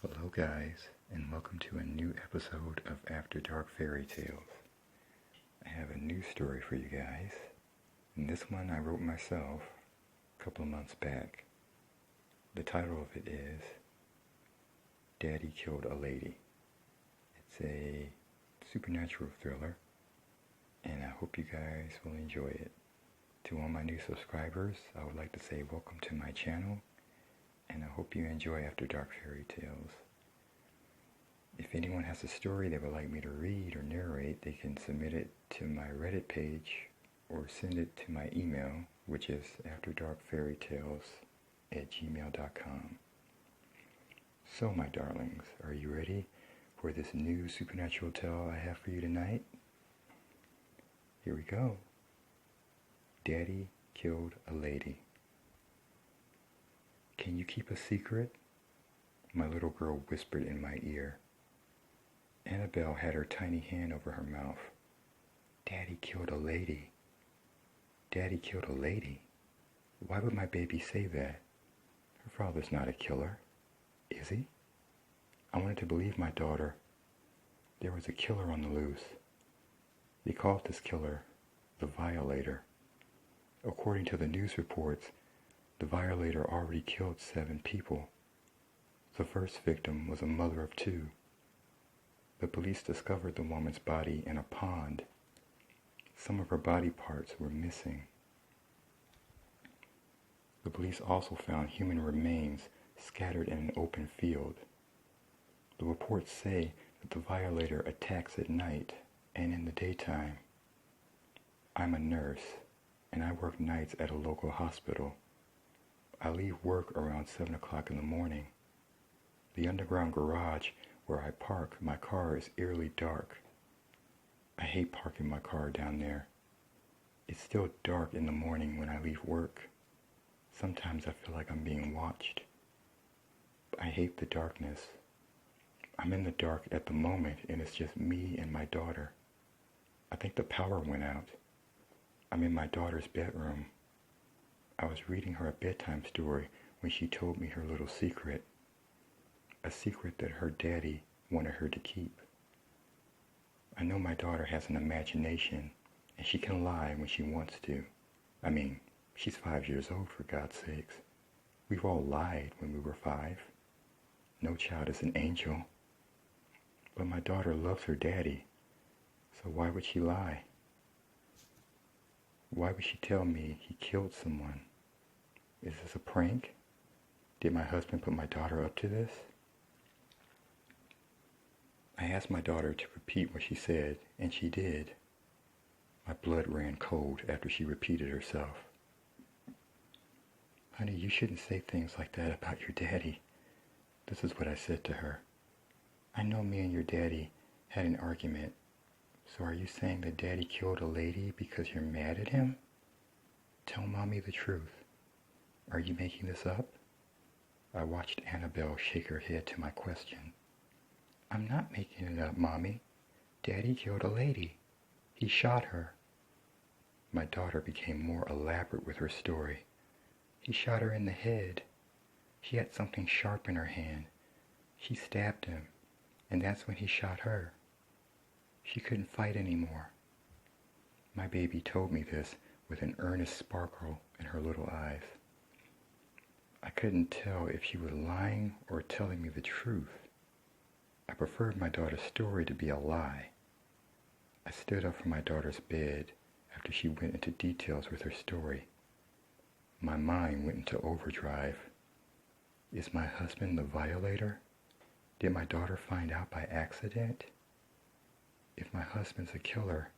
Hello guys, and welcome to a new episode of After Dark Fairy Tales. I have a new story for you guys, and this one I wrote myself a couple of months back. The title of it is Daddy Killed a Lady. It's a supernatural thriller, and I hope you guys will enjoy it. To all my new subscribers, I would like to say welcome to my channel, and I hope you enjoy After Dark Fairy Tales. If anyone has a story they would like me to read or narrate, they can submit it to my Reddit page or send it to my email, which is afterdarkfairytales@gmail.com. So, my darlings, are you ready for this new supernatural tale I have for you tonight? Here we go. Daddy Killed a Lady. "Can you keep a secret?" my little girl whispered in my ear. Annabelle had her tiny hand over her mouth. "Daddy killed a lady. Daddy killed a lady. Why would my baby say that? Her father's not a killer, is he?" I wanted to believe my daughter. There was a killer on the loose. They called this killer the Violator. According to the news reports, the Violator already killed 7 people. The first victim was a mother of 2. The police discovered the woman's body in a pond. Some of her body parts were missing. The police also found human remains scattered in an open field. The reports say that the Violator attacks at night and in the daytime. I'm a nurse, and I work nights at a local hospital. I leave work around 7 o'clock in the morning. The underground garage where I park my car is eerily dark. I hate parking my car down there. It's still dark in the morning when I leave work. Sometimes I feel like I'm being watched. I hate the darkness. I'm in the dark at the moment, and it's just me and my daughter. I think the power went out. I'm in my daughter's bedroom. I was reading her a bedtime story when she told me her little secret. A secret that her daddy wanted her to keep. I know my daughter has an imagination, and she can lie when she wants to. I mean, she's 5 years old, for God's sakes. We've all lied when we were 5. No child is an angel. But my daughter loves her daddy, so why would she lie? Why would she tell me he killed someone? Is this a prank? Did my husband put my daughter up to this? I asked my daughter to repeat what she said, and she did. My blood ran cold after she repeated herself. "Honey, you shouldn't say things like that about your daddy." This is what I said to her. "I know me and your daddy had an argument. So are you saying that Daddy killed a lady because you're mad at him? Tell Mommy the truth. Are you making this up?" I watched Annabelle shake her head to my question. "I'm not making it up, Mommy. Daddy killed a lady. He shot her." My daughter became more elaborate with her story. "He shot her in the head. She had something sharp in her hand. She stabbed him, and that's when he shot her. She couldn't fight anymore." My baby told me this with an earnest sparkle in her little eyes. I couldn't tell if she was lying or telling me the truth. I preferred my daughter's story to be a lie. I stood up from my daughter's bed after she went into details with her story. My mind went into overdrive. Is my husband the Violator? Did my daughter find out by accident? If my husband's a killer,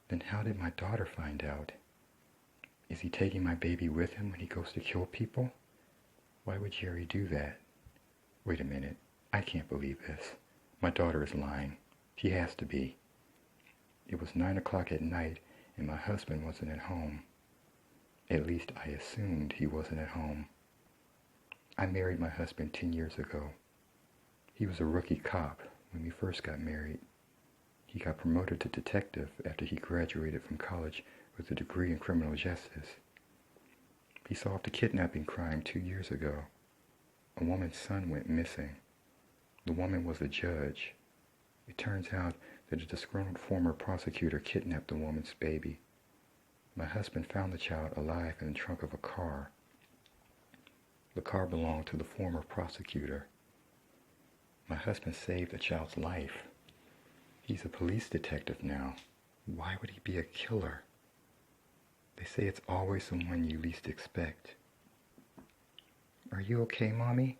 then how did my daughter find out? Is he taking my baby with him when he goes to kill people? Why would Jerry do that? Wait a minute, I can't believe this. My daughter is lying. She has to be. It was 9 o'clock at night and my husband wasn't at home. At least I assumed he wasn't at home. I married my husband 10 years ago. He was a rookie cop when we first got married. He got promoted to detective after he graduated from college with a degree in criminal justice. He solved a kidnapping crime 2 years ago. A woman's son went missing. The woman was a judge. It turns out that a disgruntled former prosecutor kidnapped the woman's baby. My husband found the child alive in the trunk of a car. The car belonged to the former prosecutor. My husband saved the child's life. He's a police detective now. Why would he be a killer? They say it's always someone you least expect. Are you okay, Mommy?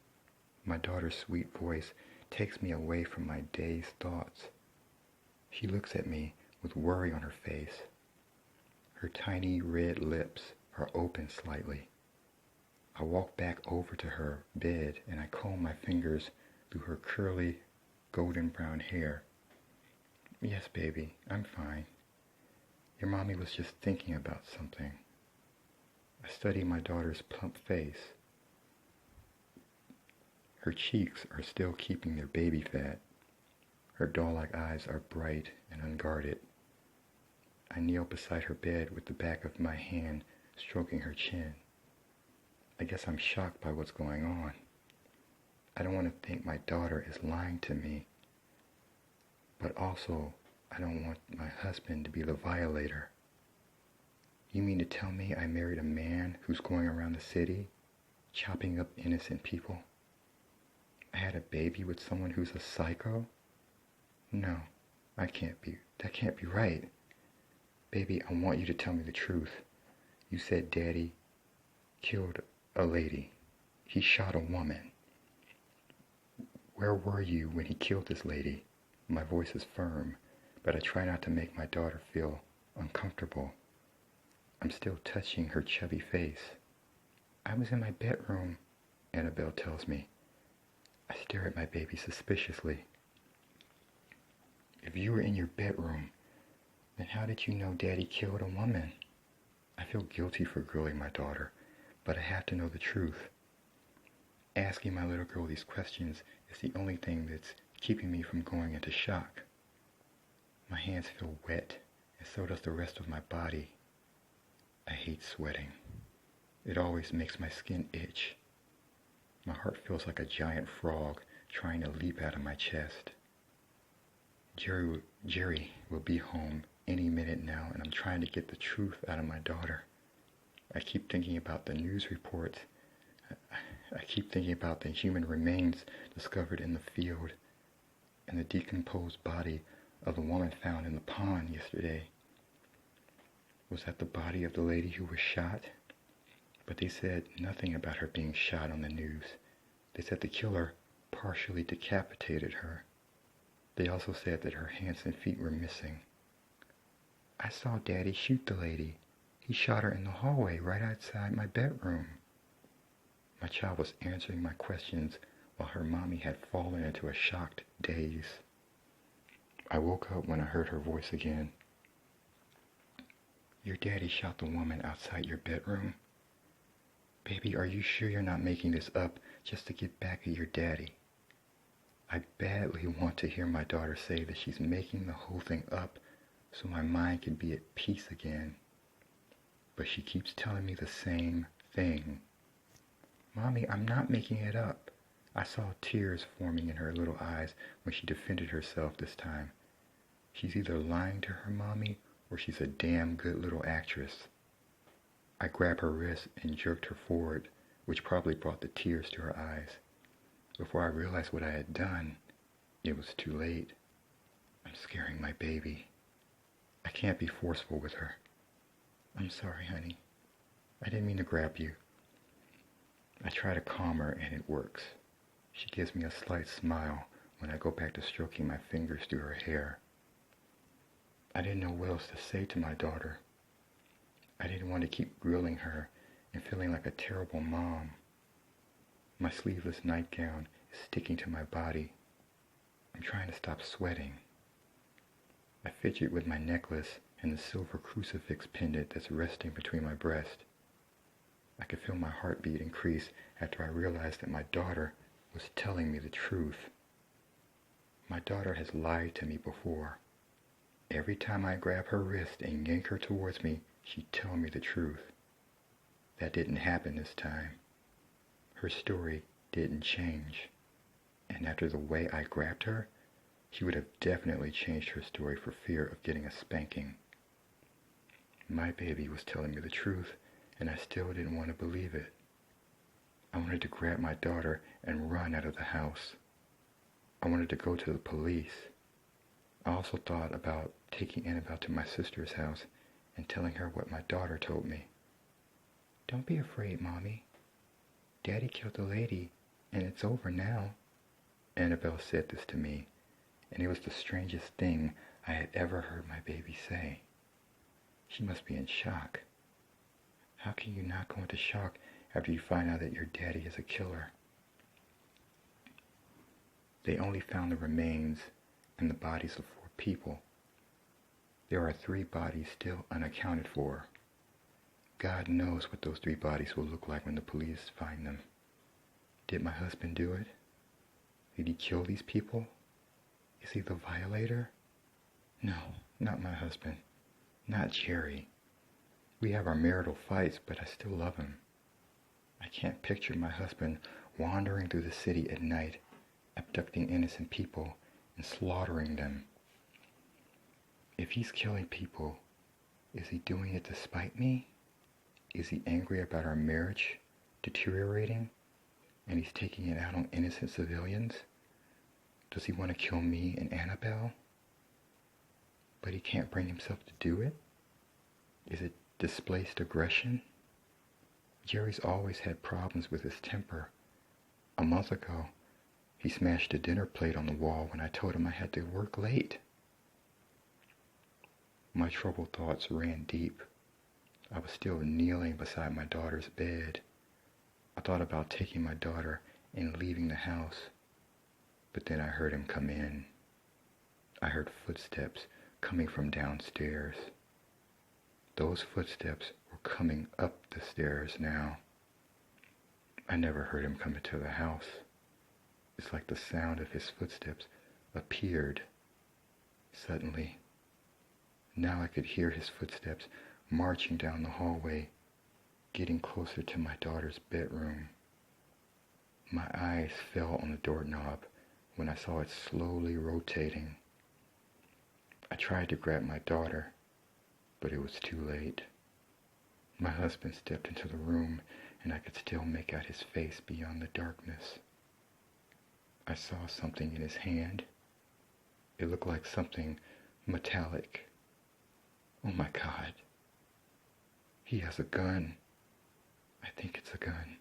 My daughter's sweet voice takes me away from my dazed thoughts. She looks at me with worry on her face. Her tiny red lips are open slightly. I walk back over to her bed and I comb my fingers through her curly, golden brown hair. Yes, baby, I'm fine. Your mommy was just thinking about something. I study my daughter's plump face. Her cheeks are still keeping their baby fat. Her doll-like eyes are bright and unguarded. I kneel beside her bed with the back of my hand stroking her chin. I guess I'm shocked by what's going on. I don't want to think my daughter is lying to me, but also I don't want my husband to be the violator. You mean to tell me I married a man who's going around the city, chopping up innocent people? I had a baby with someone who's a psycho? No, that can't be right. Baby, I want you to tell me the truth. You said Daddy killed a lady. He shot a woman. Where were you when he killed this lady? My voice is firm, but I try not to make my daughter feel uncomfortable. I'm still touching her chubby face. I was in my bedroom, Annabelle tells me. I stare at my baby suspiciously. If you were in your bedroom, then how did you know Daddy killed a woman? I feel guilty for grilling my daughter, but I have to know the truth. Asking my little girl these questions is the only thing that's keeping me from going into shock. My hands feel wet, and so does the rest of my body. I hate sweating. It always makes my skin itch. My heart feels like a giant frog trying to leap out of my chest. Jerry will be home any minute now, and I'm trying to get the truth out of my daughter. I keep thinking about the news reports. I keep thinking about the human remains discovered in the field and the decomposed body of the woman found in the pond yesterday. Was that the body of the lady who was shot? But they said nothing about her being shot on the news. They said the killer partially decapitated her. They also said that her hands and feet were missing. I saw Daddy shoot the lady. He shot her in the hallway right outside my bedroom. My child was answering my questions while her mommy had fallen into a shocked daze. I woke up when I heard her voice again. Your daddy shot the woman outside your bedroom? Baby, are you sure you're not making this up just to get back at your daddy? I badly want to hear my daughter say that she's making the whole thing up so my mind can be at peace again. But she keeps telling me the same thing. Mommy, I'm not making it up. I saw tears forming in her little eyes when she defended herself this time. She's either lying to her mommy or she's a damn good little actress. I grabbed her wrist and jerked her forward, which probably brought the tears to her eyes. Before I realized what I had done, it was too late. I'm scaring my baby. I can't be forceful with her. I'm sorry, honey. I didn't mean to grab you. I try to calm her and it works. She gives me a slight smile when I go back to stroking my fingers through her hair. I didn't know what else to say to my daughter. I didn't want to keep grilling her and feeling like a terrible mom. My sleeveless nightgown is sticking to my body. I'm trying to stop sweating. I fidget with my necklace and the silver crucifix pendant that's resting between my breasts. I could feel my heartbeat increase after I realized that my daughter was telling me the truth. My daughter has lied to me before. Every time I grab her wrist and yank her towards me, she'd tell me the truth. That didn't happen this time. Her story didn't change. And after the way I grabbed her, she would have definitely changed her story for fear of getting a spanking. My baby was telling me the truth, and I still didn't want to believe it. I wanted to grab my daughter and run out of the house. I wanted to go to the police. I also thought about taking Annabelle to my sister's house and telling her what my daughter told me. "Don't be afraid, Mommy. Daddy killed the lady, and it's over now." Annabelle said this to me, and it was the strangest thing I had ever heard my baby say. She must be in shock. How can you not go into shock after you find out that your daddy is a killer? They only found the remains and the bodies of 4 people. There are 3 bodies still unaccounted for. God knows what those 3 bodies will look like when the police find them. Did my husband do it? Did he kill these people? Is he the violator? No, not my husband. Not Jerry. We have our marital fights, but I still love him. I can't picture my husband wandering through the city at night, abducting innocent people and slaughtering them. If he's killing people, is he doing it to spite me? Is he angry about our marriage deteriorating, and he's taking it out on innocent civilians? Does he want to kill me and Annabelle? But he can't bring himself to do it? Is it displaced aggression? Jerry's always had problems with his temper. A month ago, he smashed a dinner plate on the wall when I told him I had to work late. My troubled thoughts ran deep. I was still kneeling beside my daughter's bed. I thought about taking my daughter and leaving the house, but then I heard him come in. I heard footsteps coming from downstairs. Those footsteps were coming up the stairs now. I never heard him come into the house. It's like the sound of his footsteps appeared suddenly. Now I could hear his footsteps marching down the hallway, getting closer to my daughter's bedroom. My eyes fell on the doorknob when I saw it slowly rotating. I tried to grab my daughter, but it was too late. My husband stepped into the room, and I could still make out his face beyond the darkness. I saw something in his hand. It looked like something metallic. Oh my God. He has a gun. I think it's a gun.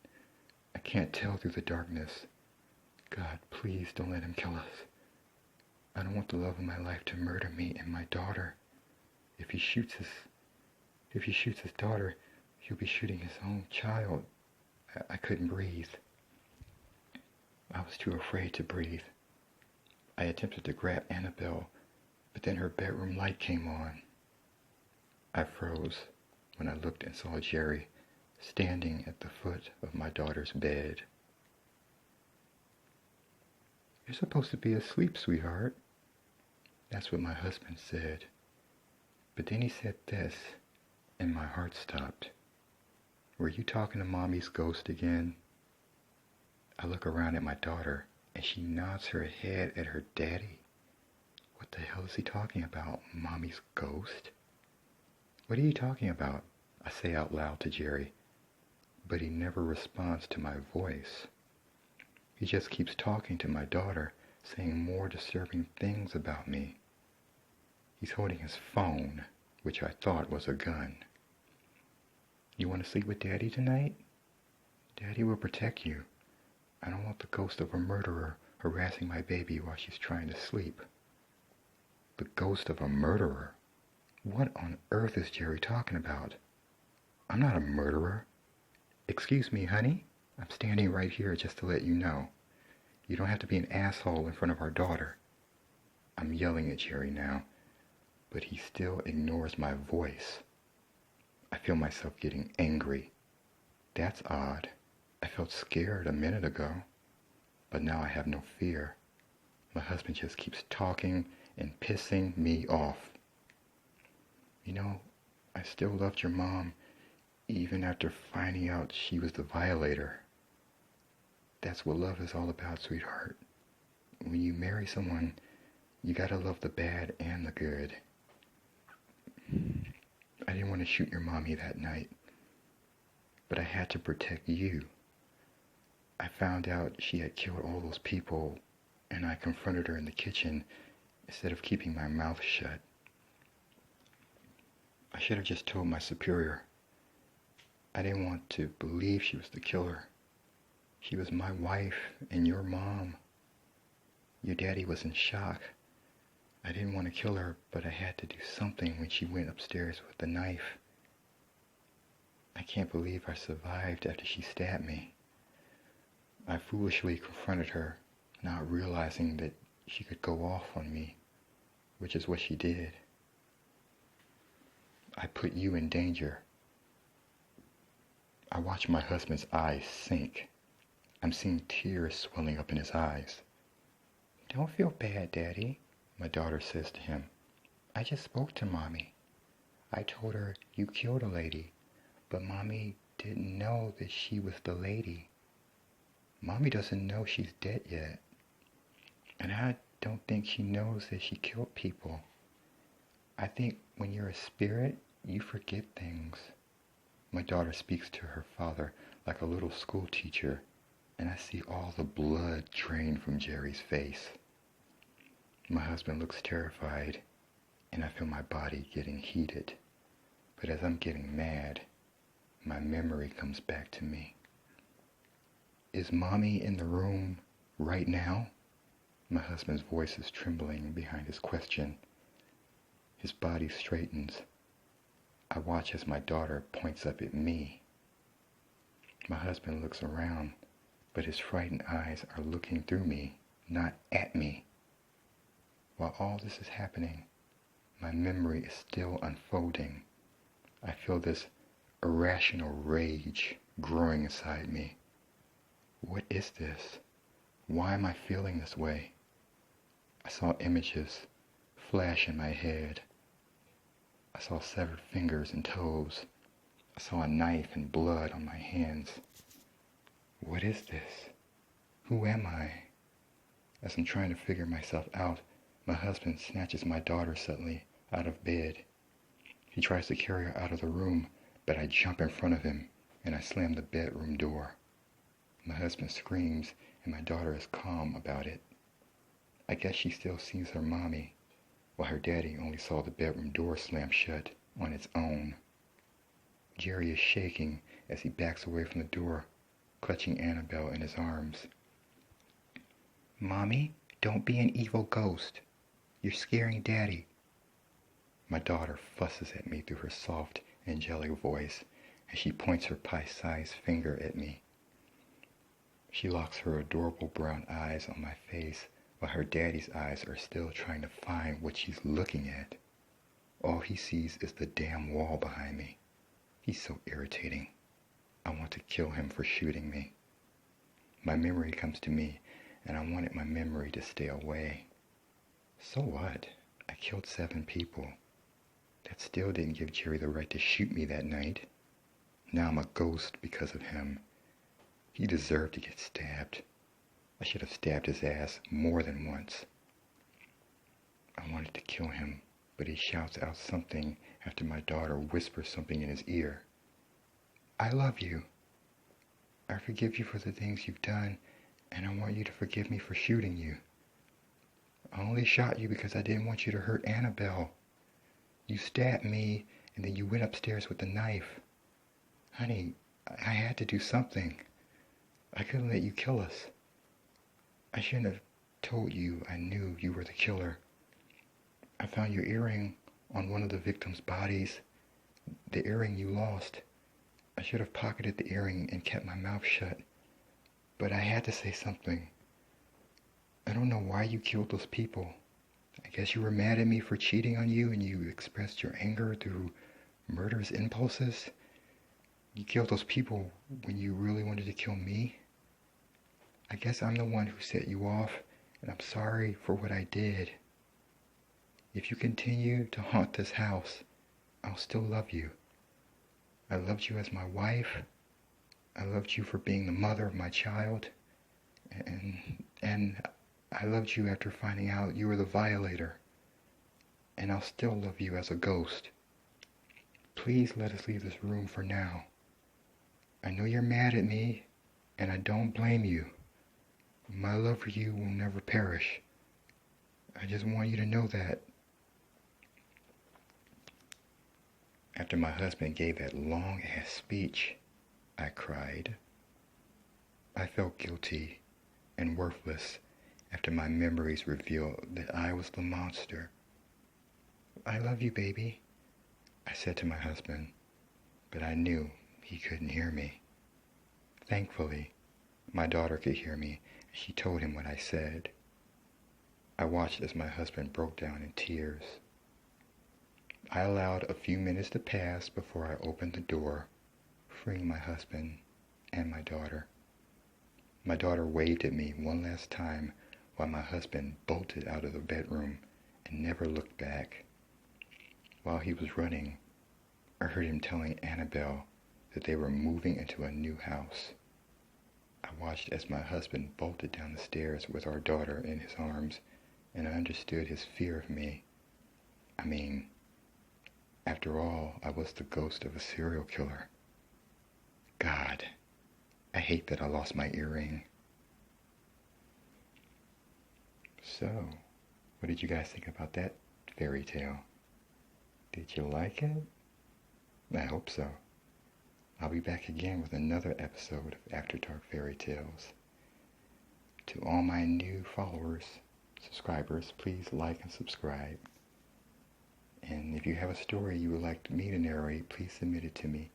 I can't tell through the darkness. God, please don't let him kill us. I don't want the love of my life to murder me and my daughter. If he shoots his daughter, he'll be shooting his own child. I couldn't breathe. I was too afraid to breathe. I attempted to grab Annabelle, but then her bedroom light came on. I froze when I looked and saw Jerry standing at the foot of my daughter's bed. "You're supposed to be asleep, sweetheart." That's what my husband said. But then he said this, and my heart stopped. "Were you talking to Mommy's ghost again?" I look around at my daughter, and she nods her head at her daddy. What the hell is he talking about? Mommy's ghost? "What are you talking about?" I say out loud to Jerry, but he never responds to my voice. He just keeps talking to my daughter, saying more disturbing things about me. He's holding his phone, which I thought was a gun. "You want to sleep with Daddy tonight? Daddy will protect you. I don't want the ghost of a murderer harassing my baby while she's trying to sleep." The ghost of a murderer? What on earth is Jerry talking about? I'm not a murderer. "Excuse me, honey. I'm standing right here just to let you know. You don't have to be an asshole in front of our daughter." I'm yelling at Jerry now, but he still ignores my voice. I feel myself getting angry. That's odd. I felt scared a minute ago, but now I have no fear. My husband just keeps talking and pissing me off. "You know, I still loved your mom, even after finding out she was the violator. That's what love is all about, sweetheart. when you marry someone, you gotta love the bad and the good. I didn't want to shoot your mommy that night, but I had to protect you. I found out she had killed all those people, and I confronted her in the kitchen instead of keeping my mouth shut. I should have just told my superior. I didn't want to believe she was the killer. She was my wife and your mom. Your daddy was in shock. I didn't want to kill her, but I had to do something when she went upstairs with the knife. I can't believe I survived after she stabbed me. I foolishly confronted her, not realizing that she could go off on me, which is what she did. I put you in danger. I watched my husband's eyes sink. I'm seeing tears swelling up in his eyes. Don't feel bad, Daddy, my daughter says to him. I just spoke to Mommy. I told her you killed a lady, but Mommy didn't know that she was the lady. Mommy doesn't know she's dead yet. And I don't think she knows that she killed people. I think when you're a spirit, you forget things. My daughter speaks to her father like a little school teacher, and I see all the blood drain from Jerry's face. My husband looks terrified, and I feel my body getting heated. But as I'm getting mad, my memory comes back to me. Is Mommy in the room right now? My husband's voice is trembling behind his question. His body straightens. I watch as my daughter points up at me. My husband looks around, but his frightened eyes are looking through me, not at me. While all this is happening, my memory is still unfolding. I feel this irrational rage growing inside me. What is this? Why am I feeling this way? I saw images flash in my head. I saw severed fingers and toes. I saw a knife and blood on my hands. What is this? Who am I? As I'm trying to figure myself out, my husband snatches my daughter suddenly out of bed. He tries to carry her out of the room, but I jump in front of him and I slam the bedroom door. My husband screams and my daughter is calm about it. I guess she still sees her mommy, while her daddy only saw the bedroom door slam shut on its own. Jerry is shaking as he backs away from the door, clutching Annabelle in his arms. Mommy, don't be an evil ghost. You're scaring Daddy. My daughter fusses at me through her soft, angelic voice, and she points her pie-sized finger at me. She locks her adorable brown eyes on my face, while her daddy's eyes are still trying to find what she's looking at. All he sees is the damn wall behind me. He's so irritating. I want to kill him for shooting me. My memory comes to me, and I wanted my memory to stay away. So what? I killed 7 people. That still didn't give Jerry the right to shoot me that night. Now I'm a ghost because of him. He deserved to get stabbed. I should have stabbed his ass more than once. I wanted to kill him, but he shouts out something after my daughter whispers something in his ear. I love you. I forgive you for the things you've done, and I want you to forgive me for shooting you. I only shot you because I didn't want you to hurt Annabelle. You stabbed me, and then you went upstairs with the knife. Honey, I had to do something. I couldn't let you kill us. I shouldn't have told you I knew you were the killer. I found your earring on one of the victims' bodies. The earring you lost. I should have pocketed the earring and kept my mouth shut. But I had to say something. I don't know why you killed those people. I guess you were mad at me for cheating on you and you expressed your anger through murderous impulses. You killed those people when you really wanted to kill me. I guess I'm the one who set you off, and I'm sorry for what I did. If you continue to haunt this house, I'll still love you. I loved you as my wife. I loved you for being the mother of my child. And I loved you after finding out you were the violator, and I'll still love you as a ghost. Please let us leave this room for now. I know you're mad at me, and I don't blame you. My love for you will never perish. I just want you to know that. After my husband gave that long-ass speech, I cried. I felt guilty and worthless after my memories revealed that I was the monster. I love you, baby, I said to my husband, but I knew he couldn't hear me. Thankfully, my daughter could hear me, and she told him what I said. I watched as my husband broke down in tears. I allowed a few minutes to pass before I opened the door, freeing my husband and my daughter. My daughter waved at me one last time while my husband bolted out of the bedroom and never looked back. While he was running, I heard him telling Annabelle that they were moving into a new house. I watched as my husband bolted down the stairs with our daughter in his arms, and I understood his fear of me. After all, I was the ghost of a serial killer. God, I hate that I lost my earring. So, what did you guys think about that fairy tale? Did you like it? I hope so. I'll be back again with another episode of After Dark Fairy Tales. To all my new followers, subscribers, please like and subscribe. And if you have a story you would like me to narrate, please submit it to me,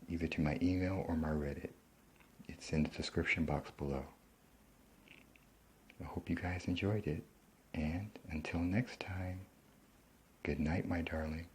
either to my email or my Reddit. It's in the description box below. I hope you guys enjoyed it, and until next time, good night, my darlings.